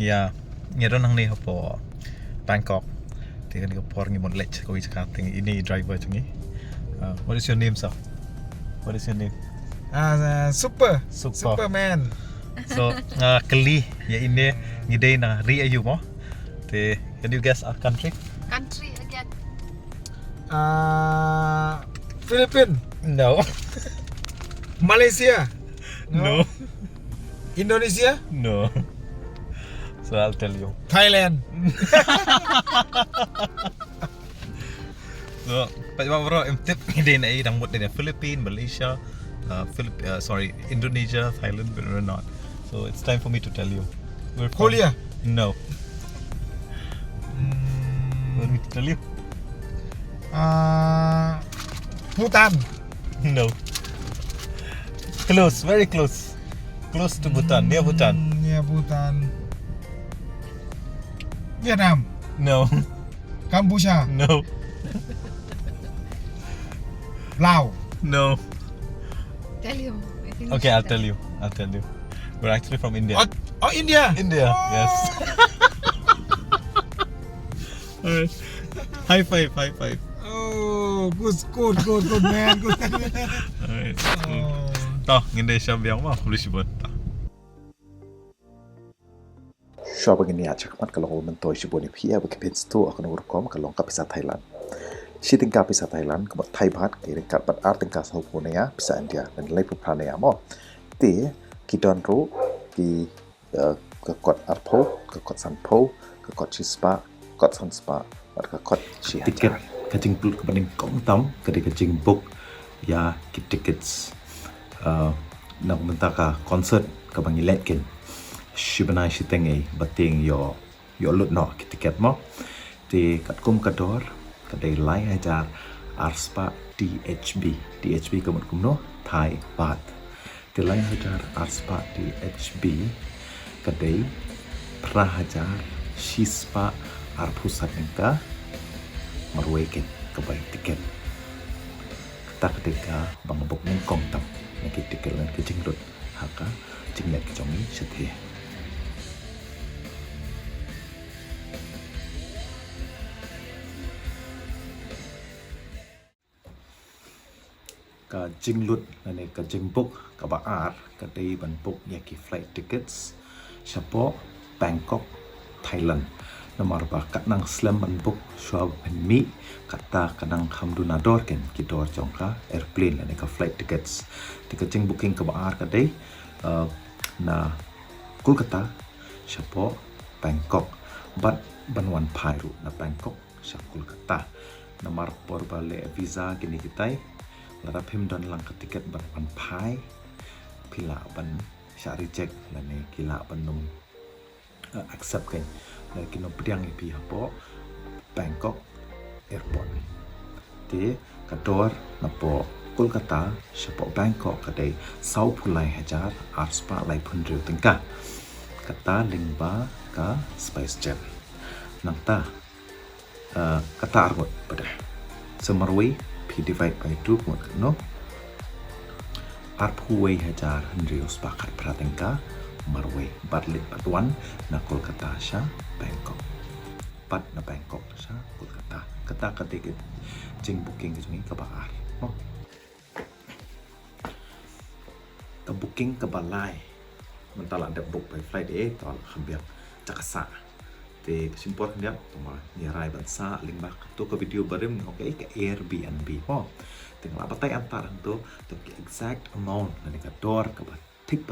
ya nyeron hangne hapo Bangkok thì cái por ngi mon Leit ko Jakarta ini driver changi what is your name sir what is your name Superman. so kali ya ini ngidei na ri ayu mo thì can you guess our country Again. Philippines. no Malaysia. no Indonesia. no so I'll tell you Thailand. so bro em tip ngidei na dang mot de Philippines Malaysia Indonesia Thailand but we're not so it's time for me to tell you we're from, Korea. no want me to tell you Bhutan. no close very close to Bhutan near Bhutan Near Bhutan. Vietnam. no Cambodia. no Laos. no Tell you. I think okay I'll tell you we're actually from India India. India yes alright high five Oh, good man. Good. alright toh ngindai siya biang mah boleh sibut Shop begini aja kapan kalau mentoy sebuah ni pia bagi penstu akan urkom kalau ka pisa Thailand. Si tingkah pisa Thailand kebat Thai bat kira kat bat art tingkah saupunnya pisa India dan Leit pupranaya mo. Ti kidon ru ki kekot arpo, kekot sanpo, kekot chispa, kekot sanspa, bat kekot si tiket kajing pul kebaning kong tam kadi kajing book ya ki tickets nak mentaka konsert kebangi Leit kin. Shibanai shitenge bating yo lut no tiket mo ti kat kum kador kadai lai hajar arspa DHB kamut kumno Thai baht ti lai hajar arspa DHB kadai pra hajar shispa arpusat engka marweken kabai tiket kata ketika bang bok nyngkong tam neki tiket lan ke jinglut haka jinglet ke jongi sethe ka jinglut nane ka jingbuk ka baar ka dei ban book yaki flight tickets chapo Bangkok Thailand nomor ba katnang slam ban book shwa penmi kata kanang kham du naduh ken kidor jongka airplane nane ka flight tickets tika jing booking ka baar ka dei na Kolkata chapo Bangkok but banwan phairu na Bangkok sa Kolkata nomor porba le visa kini kitai lara phim don lang ka tiket ban phai pila ban sha reject la ne kila ban num accept kan la kino priang pi hapo Bangkok airport te kador na po Kolkata shapo Bangkok kadai sau phulai hajar arspa lai phunriu tingka kata lynga ka spice jet nangta kata argot pada semarwi divide by 2 mot no arphuwei hajar handrius pakat pratengka marwei batlit batwan na Kolkata sha Bangkok pat na Bangkok sha Kolkata kata katik jing booking jungi ka baar no ka booking ka balai mentala ada book by flight tol khambiak jakasa te simpor dia toma ni rai bansa lingba to ka video barim okay ka Airbnb ho tinggal apa tai antar to exact amount na ka dor ka batik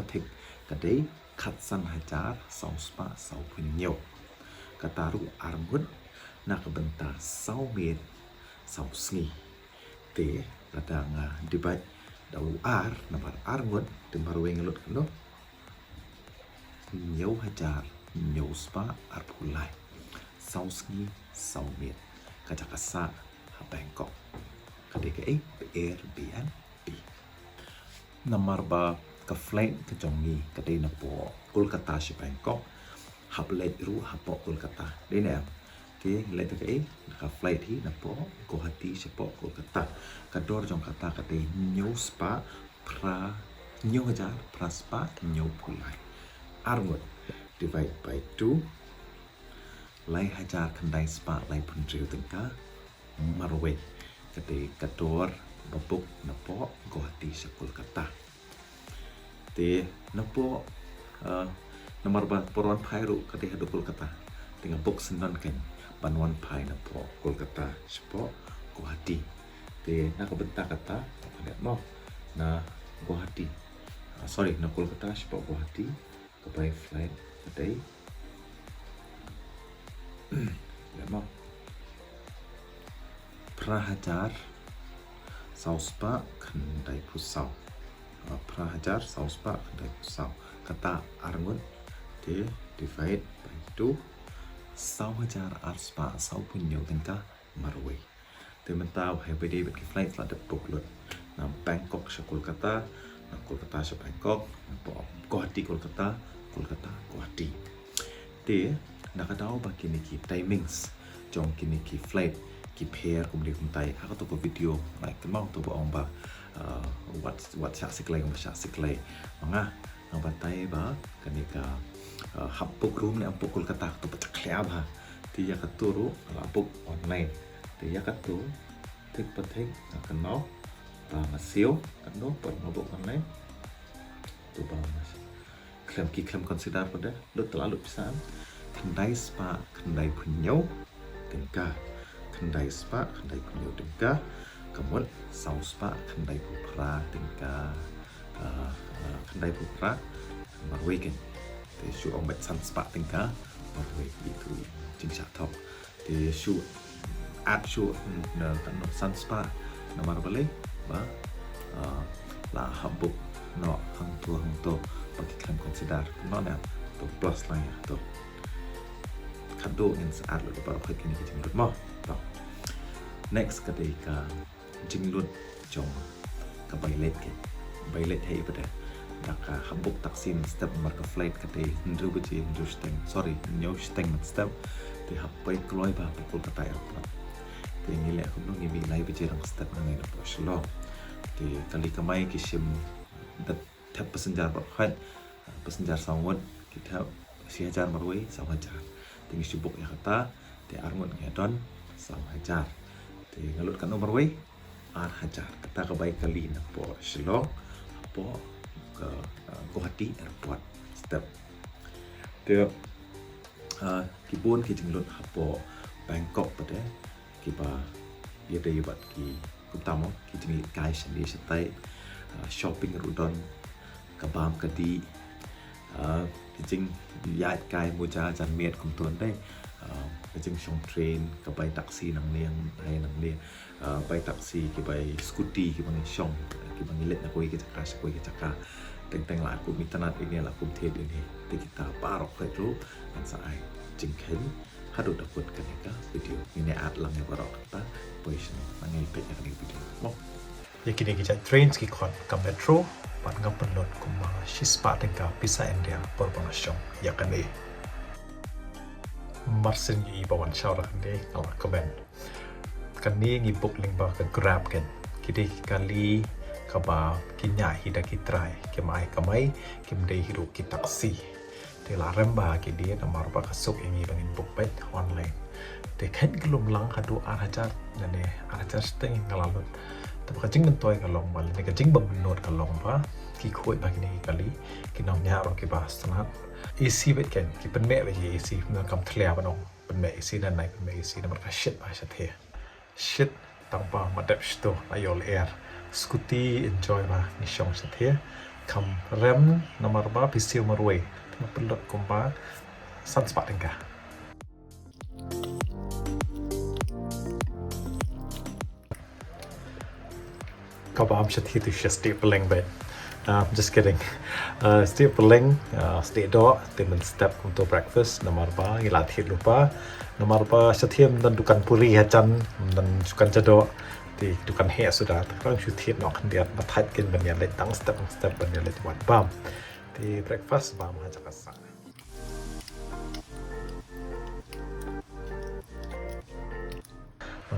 ka dei khat san hajar sau spa sau khohñioh ka taru armut na ka benta sau met sau sngi te kadang dibai dau na bar armut te marweng lut no khohñioh hajar nyau spa arpulai sau ski sau miet kajakasa ha Bangkok kadeke Airbnb namar ba ka flight ka jongi kadai na po Kolkata si Bangkok hab Leit ru ha po Kolkata dei na ke Leit ka ka flight hi na po Guwahati si po Kolkata kador jong kata kadai nyau spa pra nyau hajar pra spa nyau pulai armut divide by 2 Lei hajar kendai spa lei punriu tengka marwe kate kator babuk napo gohati sekul kata te napo nomor ban poron phairu kate hadukul kata dengan buk senon kan banwan phai napo kolkata sepo gohati te nak bentak kata lihat no na gohati sorry na kolkata sepo gohati kepai flight kate Lama Prahajar Sauspa Kendai Pusau Prahajar Sauspa Kendai Pusau Kata Arngun Dia divide by 2 Sauhajar Arspa Sau Khñuim Tengka Marwe Dia mentau hai bedi bagi flight lah depuk lut Nam Bangkok sa Kolkata Nam Kolkata sa Bangkok Guwahati Kolkata Kolkata Guwahati Dia nakadaw ba kini ki timings jong kini ki flight ki pher kemudian kuntai aku tu video like kemau tu ba ba what syak siklai ba syak siklai manga ang batai ba kani ka hapuk room ni ampuk Kolkata tu pecak khliab ha ti ya katuru ampuk online ti ya katu tik patik akan mau ba masio ano per mabuk online tu ba mas klem consider pada lu terlalu besar Kendai spa, kendai khñuim tengka Kendai spa, kendai khñuim tengka Kemudian saus spa, kendai pupra tengka Kendai pupra marwe kan Te syu ong bet san spa tengka marwe itu jing syak thok Te syu at syu na tanok san spa na marwale ba la habuk no hang tu bagi klem consider no na tu plus lah ya tu Kado yang saat lalu baru kini ke jinglut mau. Next ketika jinglut jong ke Leit ke. Leit hai pada nak habuk taksim step marka flight kate ndru beji ndru steng. Sorry, nyo steng step te hapai kloi ba pukul kata airport. Te ngile aku nung ngi lai beji rang step nang ina poslo. Te kali kamai kisim dat tap pesenjar berkhat pesenjar sawon kita si hajar marwe sawajar. Tinggi subuk ya kata te arngun ngedon sam hajar te ngalut kan nomor we ar hajar kata kebaik kali na po Shillong po ke Guwahati airport step te kibun ki jinglut po Bangkok pada kiba iadei bat ki utama ki jinglit kai sendiri setai shopping rudon kabam kadi jing iaid kai muja jan miet kum tuan dai jing shong train ke bai taksi nang liang hai nang liang bai taksi ke bai scooty ke bang shong ke bang Leit na koi ke cakra teng la aku mitanat ini la kum thet ini te kita parok kai tu kan sai jing khen hadu dapat kan ka video ini at lang ya barok ta position mangai pe ya kan video mo yakini kita trains ki khon ka metro Pat nga pynlut kuma shispa tengka pisa India porbang shong yakane marsin yi bawan shawra ne ala comment kani ngi book link ba ka grab kan kide kali Kaba kinya hida kitrai kemai kamai kimde hiru ki taksi te la remba ki dia namar ba kasuk ingi bangin book bet online te khen glum lang hadu arajar nane arajar steng ngalalun tapi kajing mentoy kalong bal ni kajing bamnot kalong ba ki khoi bagi ni kali ki nom nya ro ki ba sanat isi bet ken ki penme bagi isi na kam thlia banong penme isi na nai penme isi na marka shit ba sha the shit tangba madap sto ayol air scooty enjoy ba ni shong sha the kham rem nomor ba pisil marwe pynlut kumba san spa tengka Kaba am shat hitu just stapling bed. Just kidding. Stapling, stay door, temen step untuk breakfast. Nomor ba, ilat hit lupa. Nomor ba, setiap dan dukan puri hajan dan dukan jadok di dukan hair sudah. Terang setiap nak dia batat kin banyak Leit tang step banyak Leit buat bam. Di breakfast bam haja kasar.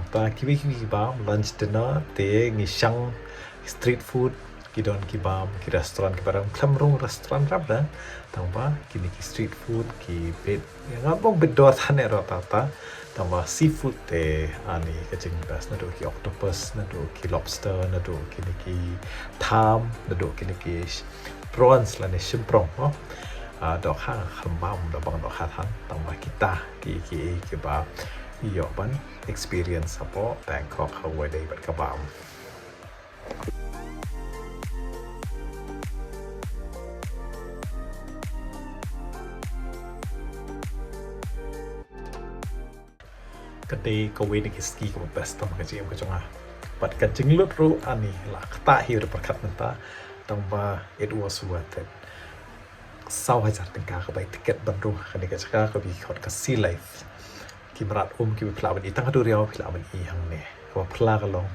Ta kiwi bam lunch dinner te ngisang street food kidon kibam ki restoran ki barang klamrung restoran rabda tangba kini ki street food ki bed ngabong bedor thane rata tangba seafood te ani kajing bas naduh ki octopus naduh ki lobster naduh kini ki tham naduh kini ki prawns la ni shimprong no dok hang khmam dok bang dok khathan tangba kita ki ba iyo ban experience apo Bangkok holiday bat kabam kedai kau ni ski kau best tam kajim kau cuma but kajing lut ru ani lah kata hir perkat nanta tamba it was worth it sau hajar tengkah kau baik tiket bandung kani kajaka kau bi khot Khasi life kimerat ki pelawan i tang adu riau pelawan i hangne kau pela kalong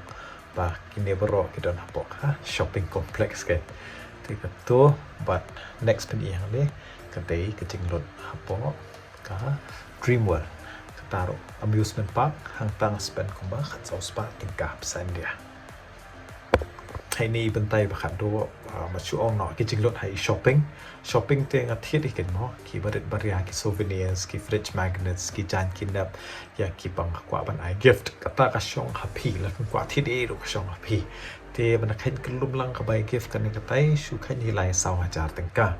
ba kini bero kita nak ha shopping complex ke tiga tu but next pen i hangne kedai kajing lut hapo ka dream world taruh amusement park hang tang spend kumba khatsau spa tingkah pesan dia hai ni bentai bakhat do machu ong no ki jinglot hai shopping te ngathit iken mo ki barit baria ki souvenirs ki fridge magnets ki jan kinap ya ki pang kwa ban ai gift kata ka shong happy la kwa thit e ro ka shong happy te ban khain klum lang ka bai gift kan ka tai shu khain hi lai sau hajar tingkah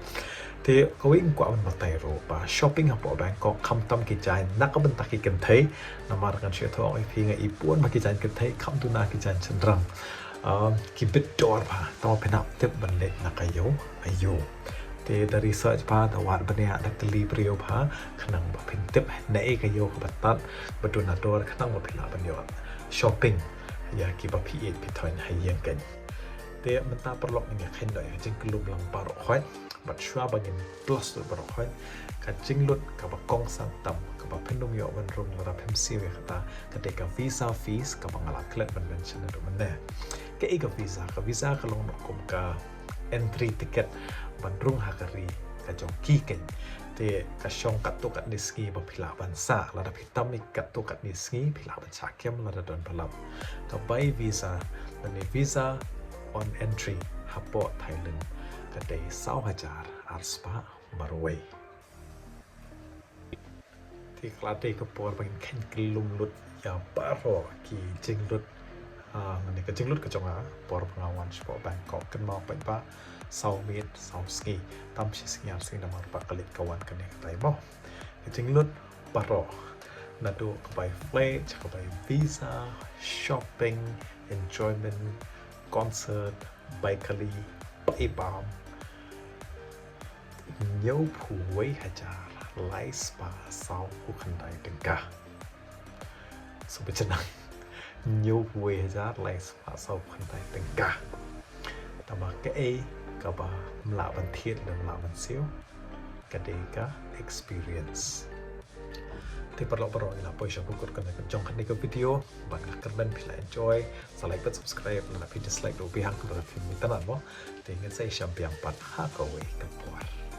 thì có ý quả mình bắt tay rồi và shopping học bộ Bangkok khăm tâm kỳ trái nát có bên ta kỳ cần thấy nằm mà gần chuyện thôi khi ngày ipuan mà kỳ trái cần thấy khăm tu na kỳ trái chân răng kỳ bít door và tao phải nạp tiếp vấn đề là cái dấu ayo thì dari research pa tawat bania dak teli brio pa khanang ba phin tip nei cái dấu của bắt tát betul na door khanang ba phila banyo shopping ya kỳ ba phi pi thoin hay yang kan thì mình ta perlu ni khen doi jing kelum lang parok khoi bat shwa bagin plus tu parok khoi ka jinglut ka ba kong sang tam ka ba phendum yo ban rum la mynsiem kata ka te ka visa fees ka bangala klet ban mention do mane ka e ka visa ka long no kum ka entry ticket ban rung hakari ka jong ki ken te ka shong kat to kat diski ba phila ban sa la da phitam ni kat to kat diski phila ban sa kem la da don palam ka bai visa ni visa on entry hapo Thailand kedai 10,000 arspa marway ti klate ko por bangin khen kelum lut ya paro ki jinglut mani ka jinglut ka chonga por pengawan spo Bangkok kan mau pa sau mit sau ski tam si singyan sing namar pa kalit kawan kani tai mo jinglut paro naduh ka bai flight ka bai visa shopping enjoyment concert baikali ibam nyngkong wei hajar lai spa sau khu khandai tengkah subechenang nyngkong wei hajar lai spa sau khandai tengkah tama ke kaba mla ban thiet le mla ban siu kadeka experience thì bắt đầu là bây giờ僕cần phải trong cái video bạn comment phải enjoy like và subscribe là phải dislike đồ bị hăng của phim mình tân ăn thì nghe say champion bạn ha cầu với các bạn